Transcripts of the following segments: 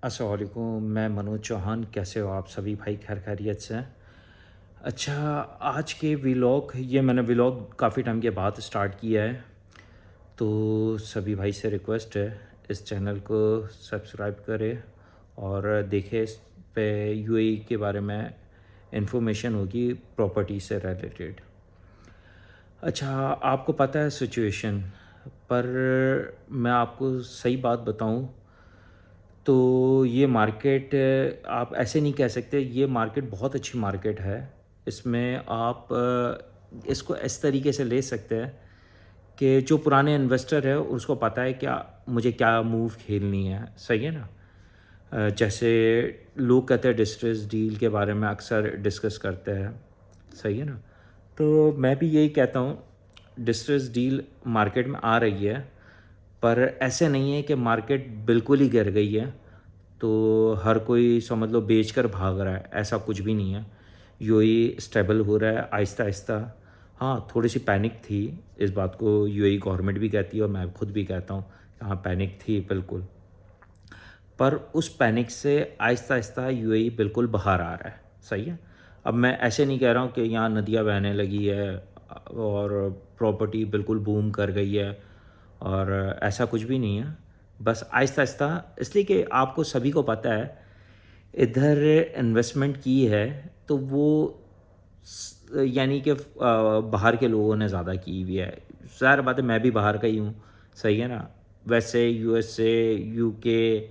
अस्सलाम वालेकुम। मैं मनोज चौहान। कैसे हो आप सभी भाई? खैर खैरियत से हैं? अच्छा, आज के व्लॉग ये मैंने व्लॉग काफ़ी टाइम के बाद स्टार्ट किया है, तो सभी भाई से रिक्वेस्ट है इस चैनल को सब्सक्राइब करें और देखें। इस पे यूएई के बारे में इंफॉर्मेशन होगी, प्रॉपर्टी से रिलेटेड। अच्छा, आपको पता है सिचुएशन, पर मैं आपको सही बात बताऊं तो ये मार्केट आप ऐसे नहीं कह सकते। ये मार्केट बहुत अच्छी मार्केट है। इसमें आप इसको इस तरीके से ले सकते हैं कि जो पुराने इन्वेस्टर है उसको पता है क्या मुझे क्या मूव खेलनी है। सही है ना? जैसे लोग कहते हैं डिस्ट्रेस डील के बारे में अक्सर डिस्कस करते हैं। सही है ना? तो मैं भी यही कहता हूँ, डिस्ट्रेस डील मार्केट में आ रही है, पर ऐसे नहीं है कि मार्केट बिल्कुल ही गिर गई है तो हर कोई समझ लो बेचकर भाग रहा है। ऐसा कुछ भी नहीं है। यूएई स्टेबल हो रहा है आहिस्ता आहिस्ता। हाँ, थोड़ी सी पैनिक थी, इस बात को यूएई गवर्नमेंट भी कहती है और मैं खुद भी कहता हूँ। हाँ, पैनिक थी बिल्कुल, पर उस पैनिक से आहिस्ता आहिस्ता यूएई बिल्कुल बाहर आ रहा है। सही है। अब मैं ऐसे नहीं कह रहा हूँ कि यहाँ नदियाँ बहने लगी है और प्रॉपर्टी बिल्कुल बूम कर गई है, और ऐसा कुछ भी नहीं है। बस आहिस्ता आहिस्ता, इसलिए कि आपको सभी को पता है इधर इन्वेस्टमेंट की है तो वो यानी कि बाहर के लोगों ने ज़्यादा की हुई है। ज़ाहिर बात है, मैं भी बाहर का ही हूँ। सही है ना? वैसे यूएसए, यूके,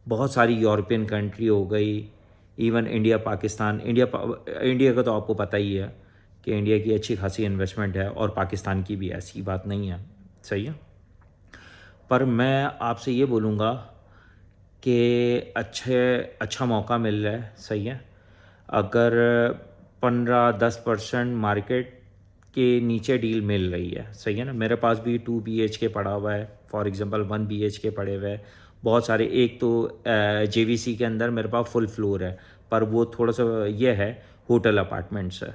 बहुत सारी यूरोपियन कंट्री हो गई, इवन इंडिया, पाकिस्तान। इंडिया का तो आपको पता ही है कि इंडिया की अच्छी खासी इन्वेस्टमेंट है और पाकिस्तान की भी, ऐसी बात नहीं है। सही है। पर मैं आपसे ये बोलूँगा कि अच्छा मौका मिल रहा है। सही है। अगर 15-10% मार्केट के नीचे डील मिल रही है। सही है ना? मेरे पास भी 2 BHK पड़ा हुआ है, फॉर एग्जांपल 1 BHK पड़े हुए हैं बहुत सारे। एक तो जेवीसी के अंदर मेरे पास फुल फ्लोर है, पर वो थोड़ा सा ये है, होटल अपार्टमेंट्स है,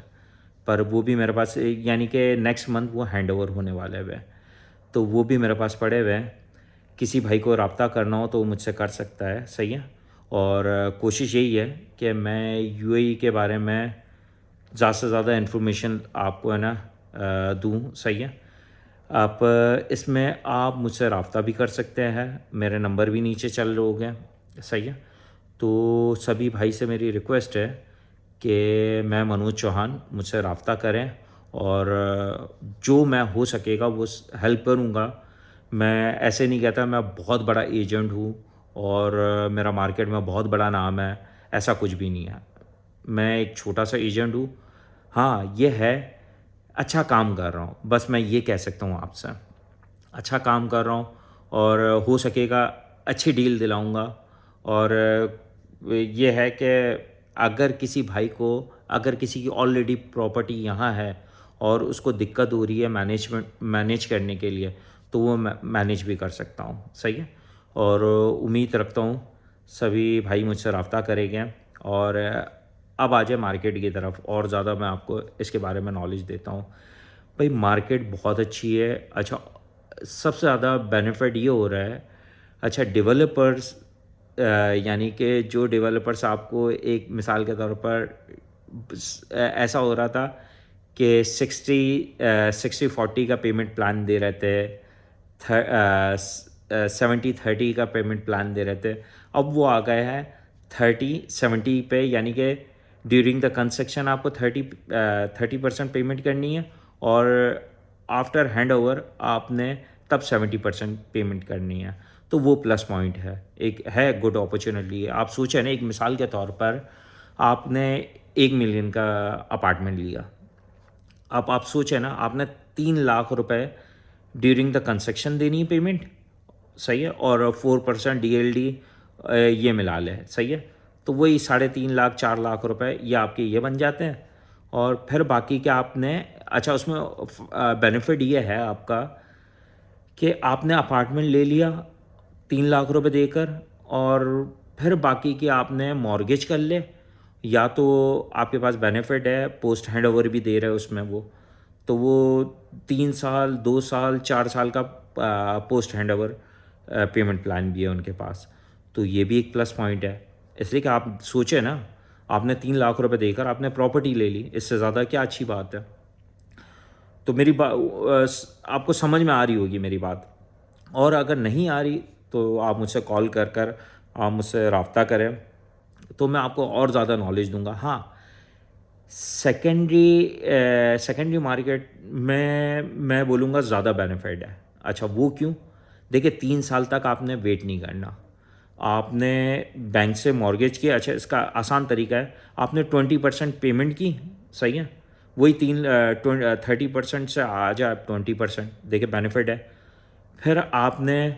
पर वो भी मेरे पास यानी कि नेक्स्ट मंथ वो हैंड ओवर होने वाले हुए हैं, तो वो भी मेरे पास पड़े हुए हैं। किसी भाई को रब्ता करना हो तो वो मुझसे कर सकता है। सही है। और कोशिश यही है कि मैं यूएई के बारे में ज़्यादा से ज़्यादा इन्फॉर्मेशन आपको है ना दूँ। सही है। आप इसमें आप मुझसे रब्ता भी कर सकते हैं। मेरे नंबर भी नीचे चल रहे होंगे। सही है। तो सभी भाई से मेरी रिक्वेस्ट है कि मैं मनोज चौहान, मुझसे रब्ता करें और जो मैं हो सकेगा वो हेल्प करूँगा। मैं ऐसे नहीं कहता मैं बहुत बड़ा एजेंट हूँ और मेरा मार्केट में बहुत बड़ा नाम है, ऐसा कुछ भी नहीं है। मैं एक छोटा सा एजेंट हूँ। हाँ, ये है, अच्छा काम कर रहा हूँ, बस मैं ये कह सकता हूँ आपसे। अच्छा काम कर रहा हूँ और हो सकेगा अच्छी डील दिलाऊंगा। और ये है कि अगर किसी भाई को, अगर किसी की ऑलरेडी प्रॉपर्टी यहाँ है और उसको दिक्कत हो रही है मैनेज करने के लिए, तो वो मैनेज भी कर सकता हूँ। सही है। और उम्मीद रखता हूँ सभी भाई मुझसे रब्ता करेंगे। और अब आ जाए मार्केट की तरफ, और ज़्यादा मैं आपको इसके बारे में नॉलेज देता हूँ। भाई, मार्केट बहुत अच्छी है। अच्छा, सबसे ज़्यादा बेनिफिट ये हो रहा है, अच्छा डेवलपर्स, यानी कि जो डेवलपर्स, आपको एक मिसाल के तौर पर ऐसा हो रहा था कि 60-40 का पेमेंट प्लान दे रहे थे, 70-30 का पेमेंट प्लान दे रहे थे। अब वो आ गए हैं 30-70 पे, यानी कि ड्यूरिंग द कंस्ट्रक्शन आपको 30% पेमेंट करनी है और आफ्टर हैंड ओवर आपने तब 70% पेमेंट करनी है। तो वो प्लस पॉइंट है, एक है गुड अपॉर्चुनिटी है। आप सोचें ना, एक मिसाल के तौर पर आपने 1 मिलियन का अपार्टमेंट लिया। अब आप सोचें ना, आपने 3 लाख रुपए ड्यूरिंग द कंस्ट्रक्शन देनी है पेमेंट। सही है। और 4% डीएलडी ये मिला लें। सही है। तो वही 3.5 लाख 4 लाख रुपए ये आपके ये बन जाते हैं। और फिर बाकी क्या आपने, अच्छा उसमें बेनिफिट ये है आपका कि आपने अपार्टमेंट ले लिया 3 लाख रुपए देकर, और फिर बाकी की आपने मॉर्गेज कर ले, या तो आपके पास बेनिफिट है पोस्ट हैंड ओवर भी दे रहे हैं उसमें वो, तो वो 3 साल, 2 साल, 4 साल का post hand over payment plan भी है उनके पास। तो ये भी एक प्लस पॉइंट है। इसलिए कि आप सोचें ना, आपने 3 लाख रुपए देकर आपने प्रॉपर्टी ले ली, इससे ज़्यादा क्या अच्छी बात है। तो मेरी आपको समझ में आ रही होगी मेरी बात। और अगर नहीं आ रही तो आप मुझसे कॉल कर कर आप मुझसे रब्ता करें, तो मैं आपको और ज़्यादा नॉलेज दूंगा। हाँ, सेकेंडरी मार्केट में मैं बोलूँगा ज़्यादा बेनिफिट है। अच्छा, वो क्यों? देखिए, 3 साल तक आपने वेट नहीं करना। आपने बैंक से मॉर्गेज किया। अच्छा, इसका आसान तरीका है, आपने 20% पेमेंट की, सही है, वही 30% से आ जाए 20%, देखिए बेनिफिट है। फिर आपने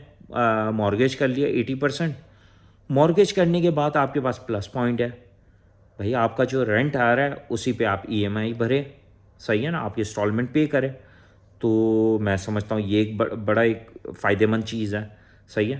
मॉर्गेज कर लिया 80%। मॉर्गेज करने के बाद आपके पास प्लस पॉइंट है, भाई आपका जो रेंट आ रहा है उसी पे आप ईएमआई भरे, सही है ना, आप इंस्टॉलमेंट पे करें। तो मैं समझता हूँ ये एक बड़ा एक फ़ायदेमंद चीज़ है, सही है।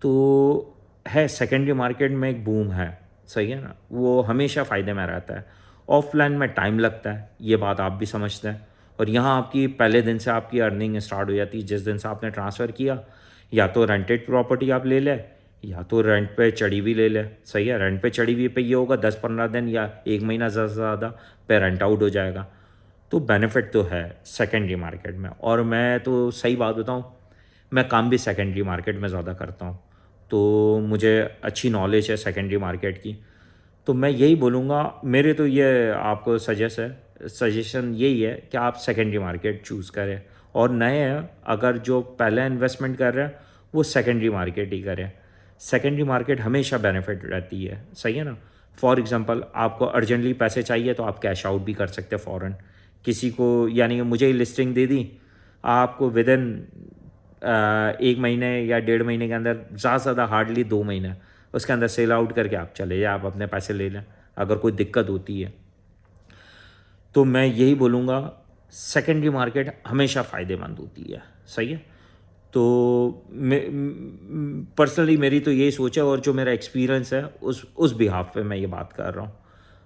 तो है, सेकेंडरी मार्केट में एक बूम है, सही है ना, वो हमेशा फ़ायदे में रहता है। ऑफलाइन में टाइम लगता है, ये बात आप भी समझते हैं। और यहाँ आपकी पहले दिन से आपकी अर्निंग स्टार्ट हो जाती है, जिस दिन से आपने ट्रांसफ़र किया। या तो रेंटेड प्रॉपर्टी आप ले लें, या तो रेंट पे चढ़ी हुई ले लें, सही है। रेंट पे चढ़ी हुई पे ये होगा 10-15 दिन या 1 महीना ज़्यादा से ज़्यादा पे रेंट आउट हो जाएगा। तो बेनिफिट तो है सेकेंडरी मार्केट में। और मैं तो सही बात बताऊँ, मैं काम भी सेकेंडरी मार्केट में ज़्यादा करता हूँ, तो मुझे अच्छी नॉलेज है सेकेंडरी मार्केट की। तो मैं यही बोलूँगा, मेरे तो ये आपको सजेशन यही है कि आप सेकेंडरी मार्केट चूज़ करें। और नए हैं, अगर जो पहले इन्वेस्टमेंट कर रहे हैं वो सेकेंडरी मार्केट ही करें। सेकेंडरी मार्केट हमेशा बेनिफिट रहती है, सही है ना। फॉर एग्ज़ाम्पल, आपको अर्जेंटली पैसे चाहिए तो आप कैश आउट भी कर सकते हैं फ़ौरन किसी को, यानी कि मुझे ही लिस्टिंग दे दी, आपको विदिन 1 महीने या 1.5 महीने के अंदर, ज़्यादा से ज़्यादा हार्डली 2 महीने, उसके अंदर सेल आउट करके आप चले जाए, आप अपने पैसे ले लें अगर कोई दिक्कत होती है। तो मैं यही बोलूँगा, सेकेंडरी मार्केट हमेशा फ़ायदेमंद होती है, सही है। तो पर्सनली मेरी तो यही सोच है, और जो मेरा एक्सपीरियंस है उस बिहाफ पे मैं ये बात कर रहा हूँ।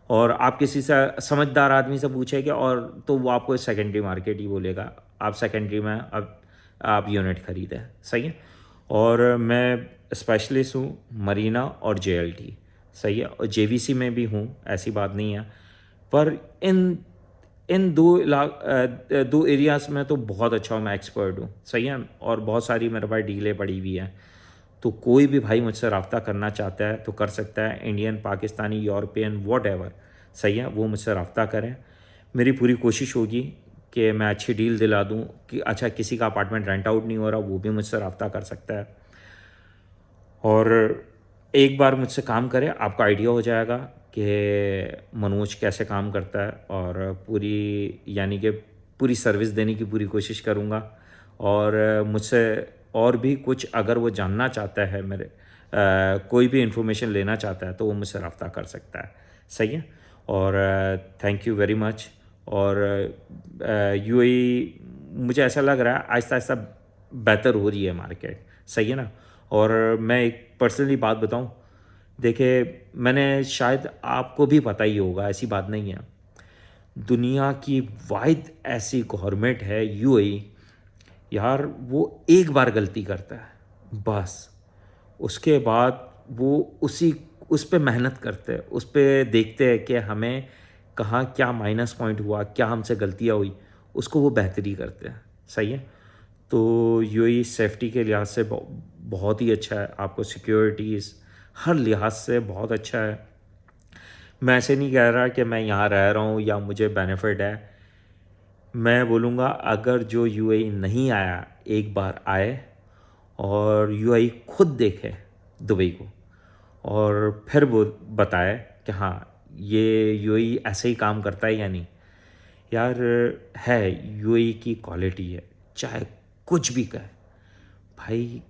और आप किसी से समझदार आदमी से पूछेंगे और तो वो आपको सेकेंडरी मार्केट ही बोलेगा, आप सेकेंडरी में अब आप यूनिट खरीदें, सही है। और मैं स्पेशलिस्ट हूँ मरीना और जेएलटी, सही है, और जेवीसी में भी हूँ, ऐसी बात नहीं है। पर इन इन दो एरियाज़ में तो बहुत अच्छा हूँ, मैं एक्सपर्ट हूँ, सही है। और बहुत सारी मेरे पास डीलें पड़ी हुई हैं। तो कोई भी भाई मुझसे रब्ता करना चाहता है तो कर सकता है, इंडियन, पाकिस्तानी, यूरोपियन, वॉटएवर, सही है, वो मुझसे रब्ता करें। मेरी पूरी कोशिश होगी कि मैं अच्छी डील दिला दूँ। कि अच्छा, किसी का अपार्टमेंट रेंट आउट नहीं हो रहा, वो भी मुझसे रब्ता कर सकता है। और एक बार मुझसे काम करें, आपको आइडिया हो जाएगा कि मनोज कैसे काम करता है। और पूरी, यानी कि पूरी सर्विस देने की पूरी कोशिश करूँगा। और मुझसे और भी कुछ अगर वो जानना चाहता है, कोई भी इन्फॉर्मेशन लेना चाहता है, तो वो मुझसे रब्ता कर सकता है, सही है। और थैंक यू वेरी मच। और यूएई मुझे ऐसा लग रहा है आहिस्ता आहिस्ता बेहतर हो रही है मार्केट, सही है ना। और मैं एक पर्सनली बात बताऊं, देखिए, मैंने, शायद आपको भी पता ही होगा, ऐसी बात नहीं है, दुनिया की वाहिद ऐसी गवर्नमेंट है यूएई, यार, वो एक बार गलती करता है बस, उसके बाद वो उस पे मेहनत करते हैं, उस पे देखते हैं कि हमें कहाँ क्या माइनस पॉइंट हुआ, क्या हमसे गलतियाँ हुई, उसको वो बेहतरी करते हैं, सही है। तो यूएई सेफ्टी के लिहाज से बहुत ही अच्छा है, आपको सिक्योरिटीज़ हर लिहाज से बहुत अच्छा है। मैं ऐसे नहीं कह रहा कि मैं यहाँ रह रहा हूँ या मुझे बेनिफिट है। मैं बोलूँगा, अगर जो यूएई नहीं आया, एक बार आए और यूएई खुद देखे दुबई को, और फिर वो बताए कि हाँ, ये यूएई ऐसे ही काम करता है या नहीं। यार, है, यूएई की क्वालिटी है, चाहे कुछ भी कहे भाई,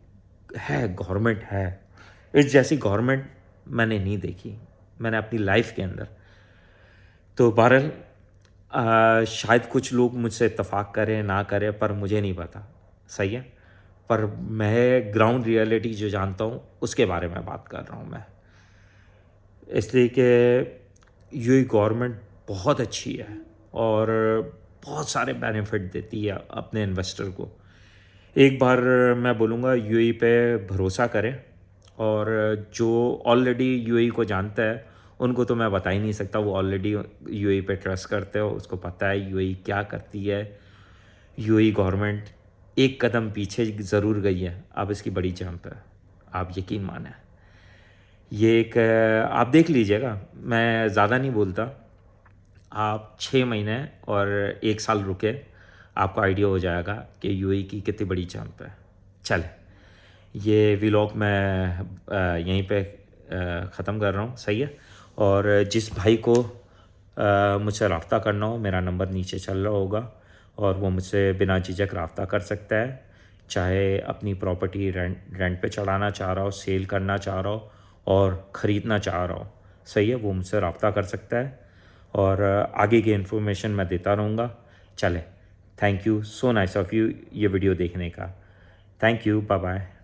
है, गवर्नमेंट है, इस जैसी गवर्नमेंट मैंने नहीं देखी, मैंने अपनी लाइफ के अंदर। तो बहरहाल, शायद कुछ लोग मुझसे इत्तेफाक करें ना करें, पर मुझे नहीं पता, सही है। पर मैं ग्राउंड रियलिटी जो जानता हूँ उसके बारे में बात कर रहा हूँ मैं, इसलिए कि यूएई गवर्नमेंट बहुत अच्छी है और बहुत सारे बेनिफिट देती है अपने इन्वेस्टर को। एक बार मैं बोलूँगा, यूएई पे भरोसा करें और जो ऑलरेडी यूएई को जानता है उनको तो मैं बता ही नहीं सकता, वो ऑलरेडी यूएई पे ट्रस्ट करते हो, उसको पता है यूएई क्या करती है। यूएई गवर्नमेंट एक कदम पीछे ज़रूर गई है, अब इसकी बड़ी जंप है, आप यकीन माने। ये एक आप देख लीजिएगा, मैं ज़्यादा नहीं बोलता, आप 6 महीने और 1 साल रुके, आपको आइडिया हो जाएगा कि यूएई की कितनी बड़ी जंप है। चले, ये व्लॉग मैं यहीं पे ख़त्म कर रहा हूँ, सही है। और जिस भाई को मुझसे रब्ता करना हो, मेरा नंबर नीचे चल रहा होगा और वो मुझसे बिना झिझक रब्ता कर सकता है, चाहे अपनी प्रॉपर्टी रेंट पे चढ़ाना चाह रहा हो, सेल करना चाह रहा हो और ख़रीदना चाह रहा हो, सही है, वो मुझसे रब्ता कर सकता है। और आगे की इन्फॉर्मेशन मैं देता रहूँगा। चले, thank you, so nice of you ये वीडियो देखने का। Thank you, bye bye.